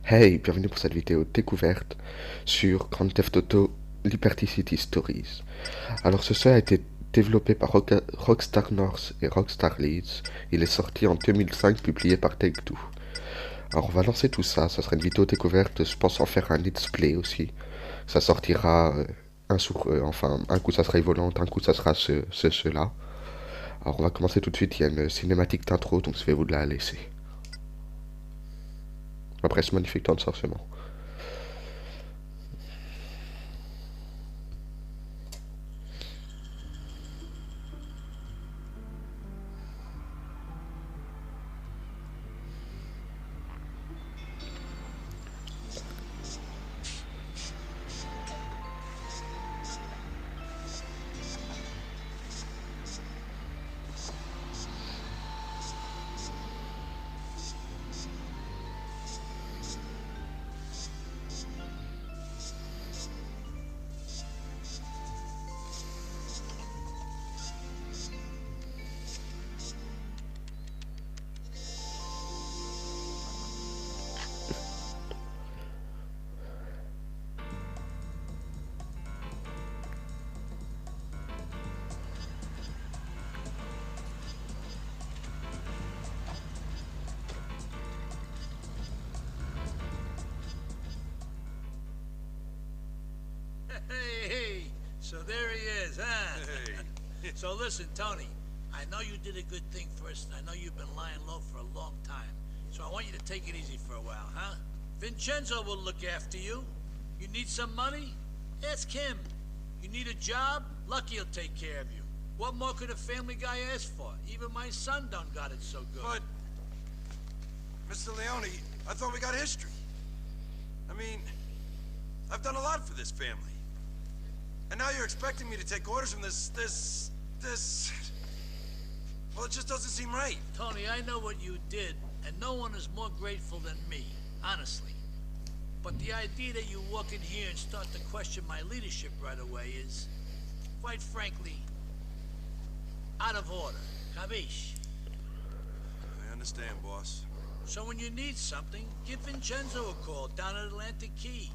Hey, bienvenue pour cette vidéo découverte sur Grand Theft Auto Liberty City Stories. Alors ce jeu a été développé par Rockstar North et Rockstar Leeds. Il est sorti en 2005, publié par Take-Two. Alors on va lancer tout ça, ça sera une vidéo découverte, je pense en faire un let's play aussi. Ça sortira un coup ça sera Volant, un coup ça sera ce jeu-là. Alors on va commencer tout de suite, il y a une cinématique d'intro, donc je vais vous la laisser. Après ce magnifique temps de sorcement. Hey, so there he is, huh? Hey. So listen, Tony, I know you did a good thing first, and I know you've been lying low for a long time. So I want you to take it easy for a while, huh? Vincenzo will look after you. You need some money? Ask him. You need a job? Lucky'll take care of you. What more could a family guy ask for? Even my son done got it so good. But, Mr. Leone, I thought we got history. I mean, I've done a lot for this family. And now you're expecting me to take orders from this... Well, it just doesn't seem right. Tony, I know what you did, and no one is more grateful than me, honestly. But the idea that you walk in here and start to question my leadership right away is, quite frankly, out of order. Capiche? I understand, boss. So when you need something, give Vincenzo a call down at Atlantic Key.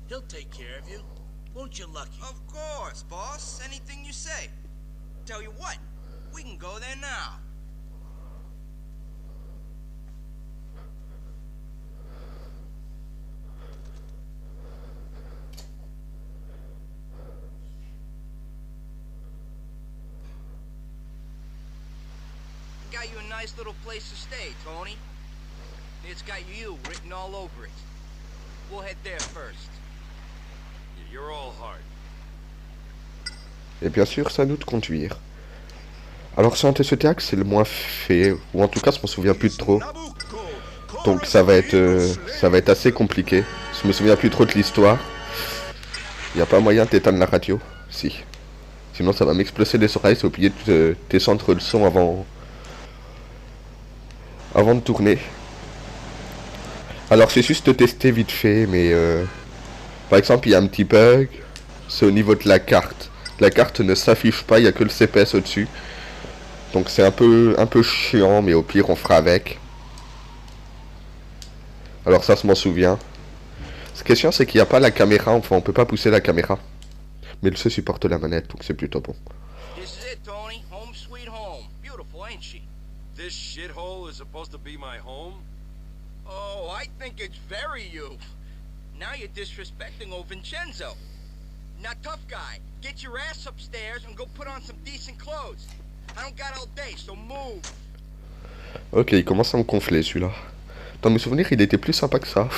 He'll take care of you. Won't you, Lucky? Of course, boss. Anything you say. Tell you what, we can go there now. Got you a nice little place to stay, Tony. It's got you written all over it. We'll head there first. You're all hard. Et bien sûr, c'est à nous de conduire. Alors chanter ce théâtre, c'est le moins fait, ou en tout cas, je m'en souviens plus de trop. Donc ça va être assez compliqué. Je me souviens plus trop de l'histoire. Il n'y a pas moyen d'éteindre la radio. Si. Sinon ça va m'exploser les oreilles, c'est oublié de descendre le son avant de tourner. Alors c'est juste tester vite fait, mais par exemple il y a un petit bug, c'est au niveau de la carte. La carte ne s'affiche pas, il n'y a que le CPS au-dessus. Donc c'est un peu chiant, mais au pire on fera avec. Alors ça je m'en souviens. Ce qui est chiant c'est qu'il n'y a pas la caméra, enfin on peut pas pousser la caméra. Mais le jeu supporte la manette, donc c'est plutôt bon. This is it, Tony. Home sweet home. Beautiful, ain't she? This shithole is supposed to be my home? Oh, I think it's very you. Now you're disrespecting old Vincenzo. Now, tough guy, get your ass upstairs and go put on some decent clothes. I don't got all day, so move. Ok, il commence à me gonfler celui-là. Dans mes souvenirs, il était plus sympa que ça.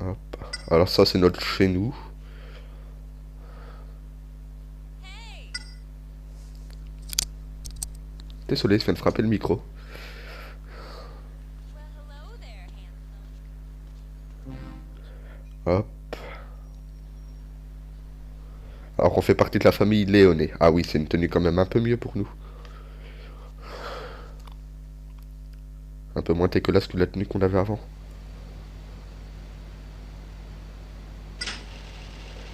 Hop. Alors ça, c'est notre chez nous. Désolé, je viens de frapper le micro. Hop. Alors on fait partie de la famille Léoné. Ah oui, c'est une tenue quand même un peu mieux pour nous. Un peu moins dégueulasse que la tenue qu'on avait avant.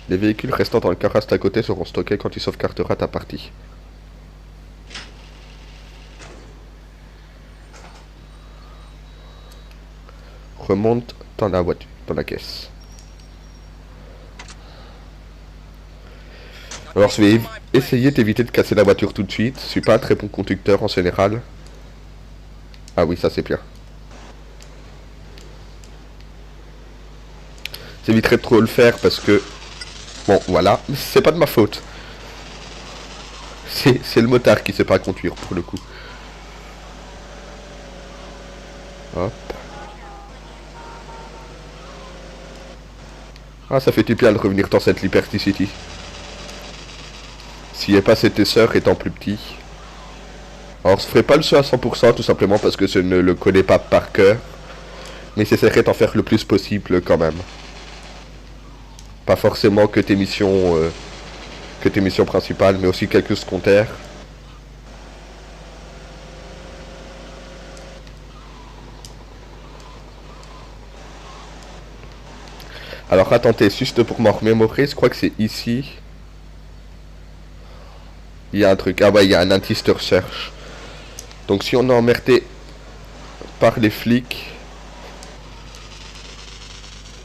Les véhicules restant dans le car reste à côté seront stockés quand tu sauvegarderas ta partie. Remonte dans la voiture, dans la caisse. Alors je vais essayer d'éviter de casser la voiture tout de suite. Je suis pas un très bon conducteur en général. Ah oui, ça c'est bien. J'éviterai de trop le faire parce que... Bon, voilà. C'est pas de ma faute. C'est le motard qui sait pas conduire pour le coup. Hop. Ah, ça fait du bien de revenir dans cette Liberty City. S'il n'y a pas cette sœur étant plus petit. Alors, je ferai pas le saut à 100% tout simplement parce que je ne le connais pas par cœur. Mais j'essaierai d'en faire le plus possible quand même. Pas forcément que tes missions principales, mais aussi quelques secondaires. Alors attendez, juste pour m'en remémorer, je crois que c'est ici. Il y a un truc. Ah bah il y a un indice de recherche. Donc si on est emmerdé par les flics,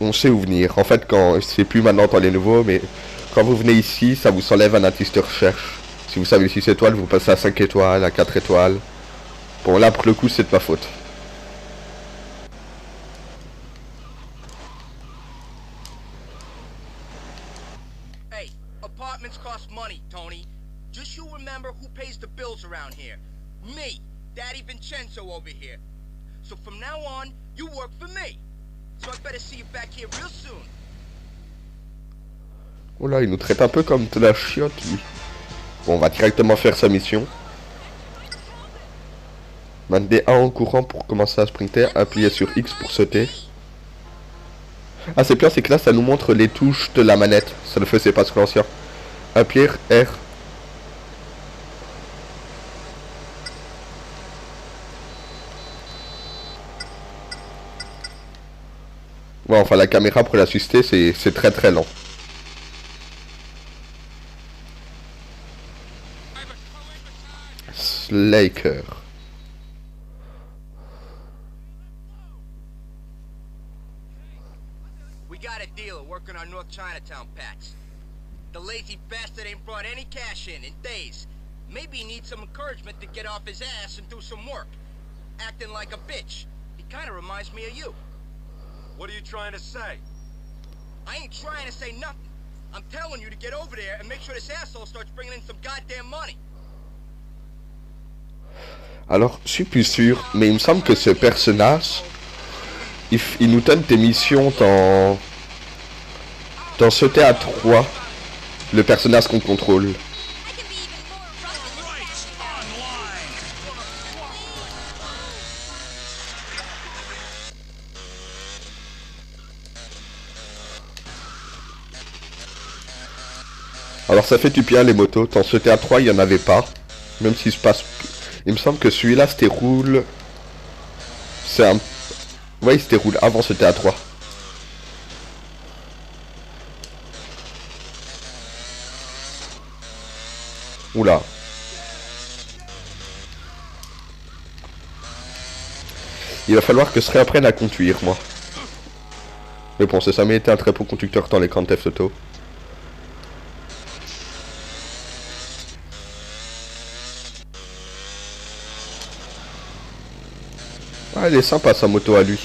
on sait où venir. En fait, quand c'est plus maintenant dans les nouveaux, mais quand vous venez ici, ça vous enlève un indice de recherche. Si vous savez 6 étoiles, vous passez à 5 étoiles, à 4 étoiles. Bon là pour le coup c'est de ma faute. Hey, apartments cost money, Tony. Just you remember who pays the bills around here. Me, Daddy Vincenzo over here. So from now on, you work for me. So I better see you back here real soon. Oula, il nous traite un peu comme de la chiotte lui. Bon, on va directement faire sa mission. Maintenez A en courant pour commencer à sprinter, appuyez sur X pour sauter. Ah c'est bien, c'est que là ça nous montre les touches de la manette. Ça le faisait pas sur l'ancien. Appuyez R. Ouais, enfin la caméra pour l'assister c'est très très lent. Slaker. We got a dealer working on North Chinatown patch. The lazy bastard ain't brought any cash in days. Maybe he needs some encouragement to get off his ass and do some work. Acting like a bitch. He kinda reminds me of you. What are you trying to say? I ain't trying to say nothing. I'm telling you to get over there and make sure this asshole starts bringing in some goddamn money. Alors, je suis plus sûr, mais il me semble que ce personnage, il nous donne des missions dans ce théâtre 3, le personnage qu'on contrôle. Alors ça fait du bien les motos, dans ce théâtre 3 il n'y en avait pas, même s'il se passe... Il me semble que celui-là se déroule... C'est un... Ouais, il se déroule avant ce théâtre 3. Oula. Il va falloir que je réapprenne à conduire, moi. Mais bon, c'est jamais été un très bon conducteur dans les Grand Theft Auto. Ah, elle est sympa sa moto à lui.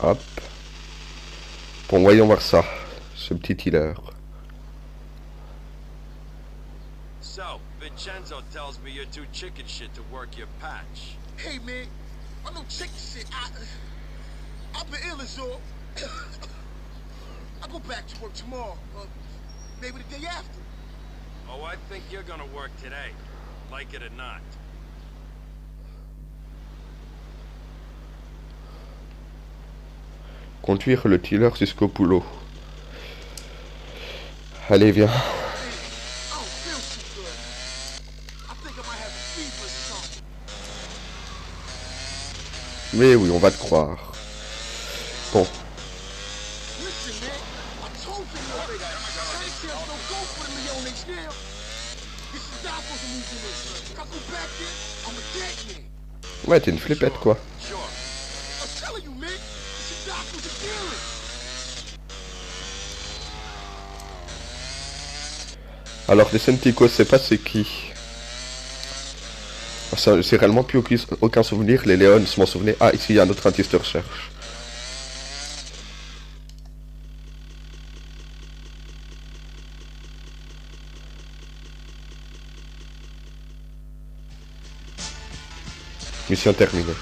Hop. Bon, voyons voir ça. Ce petit healer. So, Vincenzo tells me you're too chicken shit to work your patch. Hey man, I'm no chicken shit. I've been ill as all. I'll go back to work tomorrow. Maybe the day after. Oh, I think you're gonna work today. Like it or not. Conduire le dealer jusqu'au boulot. Allez, viens. I don't feel too good. I think I might have a fever or something. Mais oui, on va te croire. Bon. Listen, man, I told you already. Sanchez don't go for the Leones now. This is Daco's moving this. If I go back there, I'm a dead man. Ouais, t'es une flippette, quoi. Sure. I'm telling you, man, this is Daco's a dealer. Alors, les Senticos, c'est pas c'est qui. J'ai réellement plus aucun souvenir. Les Léons, je m'en souvenais. Ah, ici, il y a un autre indice de recherche. Mission terminée.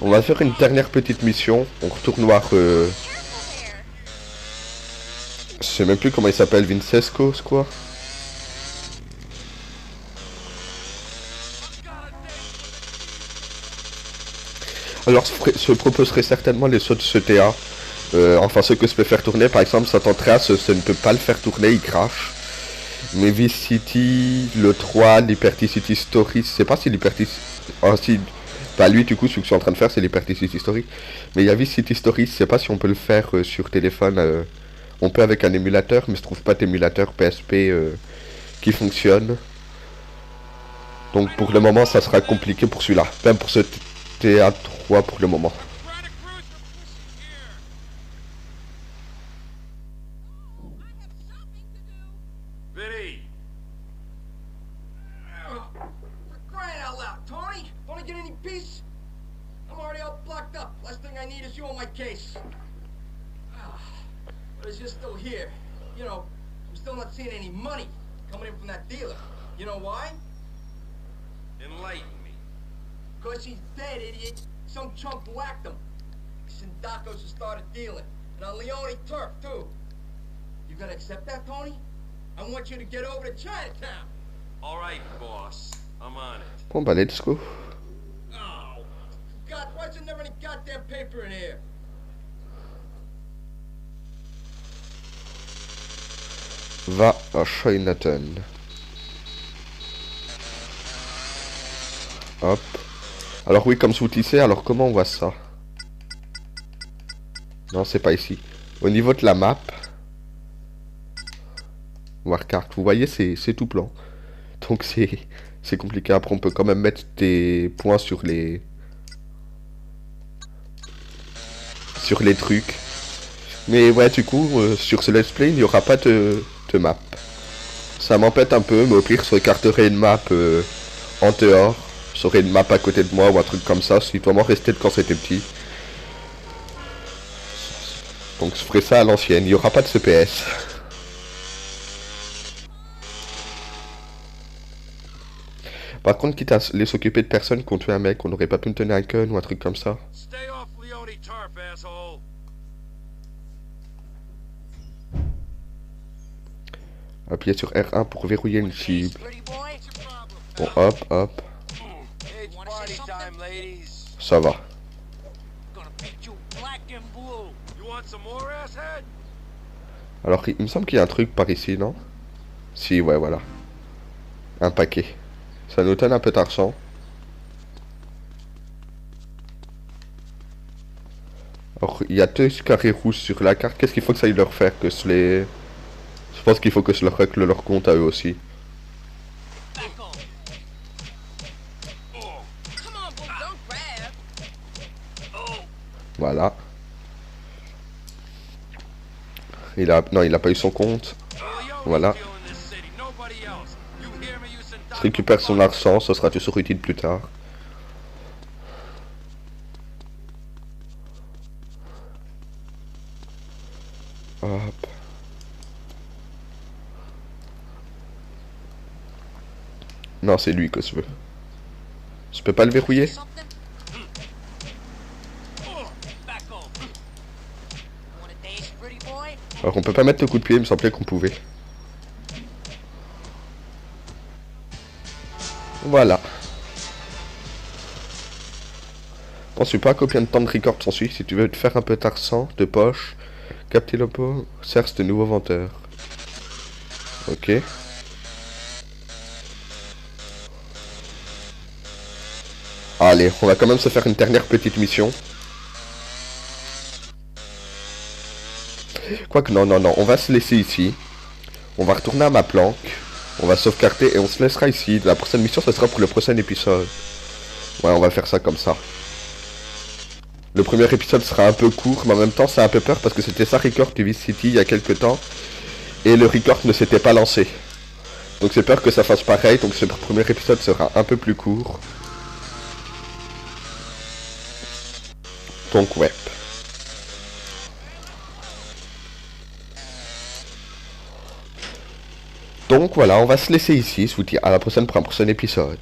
On va faire une dernière petite mission. On retourne voir... Je sais même plus comment il s'appelle. Vincesco, c'est quoi? Alors, je proposerai certainement les sauts de CTA. Enfin, ce que je peux faire tourner, par exemple, San Andreas, ça ne peut pas le faire tourner, il crache. Mais Vice City, le 3, Liberty City Story, je sais pas si Liberty... Ah, si... Bah lui, du coup, ce que je suis en train de faire, c'est Liberty City Story. Mais il y a Vice City Story, je sais pas si on peut le faire sur téléphone. On peut avec un émulateur, mais je trouve pas d'émulateur PSP qui fonctionne. Donc pour le moment, ça sera compliqué pour celui-là. Même pour ce TA3 pour le moment. Vinny! For crying out loud, Tony! Don't I get any peace? I'm already all blocked up. Last thing I need is you on my case. But as you're still here, you know, I'm still not seeing any money coming in from that dealer. You know why? Enlighten me. Because he's dead, idiot. Some chump whacked him. Sindacos has started dealing. And on Leone turf, too. You gonna accept that, Tony? I want you to get over to Chinatown. All right, boss. I'm on it. Bon bah let's go. Oh, God, why is there never any goddamn paper in here? Va à Chinatown. Hop. Alors oui, comme sous-tissé, alors comment on voit ça? Non, c'est pas ici. Au niveau de la map... Voir carte, vous voyez, c'est tout blanc. Donc c'est compliqué. Après, on peut quand même mettre des points sur les... Sur les trucs. Mais ouais, du coup, sur ce let's play, il n'y aura pas de map. Ça m'embête un peu, mais au pire, je regarderai une map en dehors. J'aurai une map à côté de moi ou un truc comme ça. C'est vraiment resté de quand c'était petit. Donc je ferai ça à l'ancienne. Il n'y aura pas de CPS. Par contre, quitte à les s'occuper de personnes qui ont tué un mec, on n'aurait pas pu me tenir un gun ou un truc comme ça. Stay off Leone Tarp, asshole. Appuyez sur R1 pour verrouiller une cible. Pretty boy? Bon, hop, hop. It's party time, ladies. Ça va. Gonna paint you black and blue. You want some more, asshead? Alors, il me semble qu'il y a un truc par ici, non? Si, ouais, voilà. Un paquet. Ça nous donne un peu d'argent. Alors, il y a 2 carrés rouges sur la carte. Qu'est-ce qu'il faut que ça aille leur faire que je les... Je pense qu'il faut que je leur règle leur compte à eux aussi. Back off. Come on, Blue, don't grab. Voilà. Il a... Non, il a pas eu son compte. Voilà. Je récupère son argent, ça sera toujours utile plus tard. Hop. Non, c'est lui que je veux. Je peux pas le verrouiller? Something? Back off. Want a dash, pretty boy? Alors on peut pas mettre le coup de pied, il me semblait qu'on pouvait. Voilà. Bon, je sais pas combien de temps de record s'ensuit. Si tu veux te faire un peu d'argent de poche, capter le pot, cherche de nouveaux vendeurs. Ok. Allez, on va quand même se faire une dernière petite mission. Quoique, non, non, non, on va se laisser ici. On va retourner à ma planque. On va sauvegarder et on se laissera ici. La prochaine mission, ce sera pour le prochain épisode. Ouais, on va faire ça comme ça. Le premier épisode sera un peu court, mais en même temps, c'est un peu peur parce que c'était ça record du Vice City il y a quelques temps. Et le record ne s'était pas lancé. Donc j'ai peur que ça fasse pareil, donc ce premier épisode sera un peu plus court. Donc ouais. Donc voilà, on va se laisser ici. Je vous dis à la prochaine pour un prochain épisode.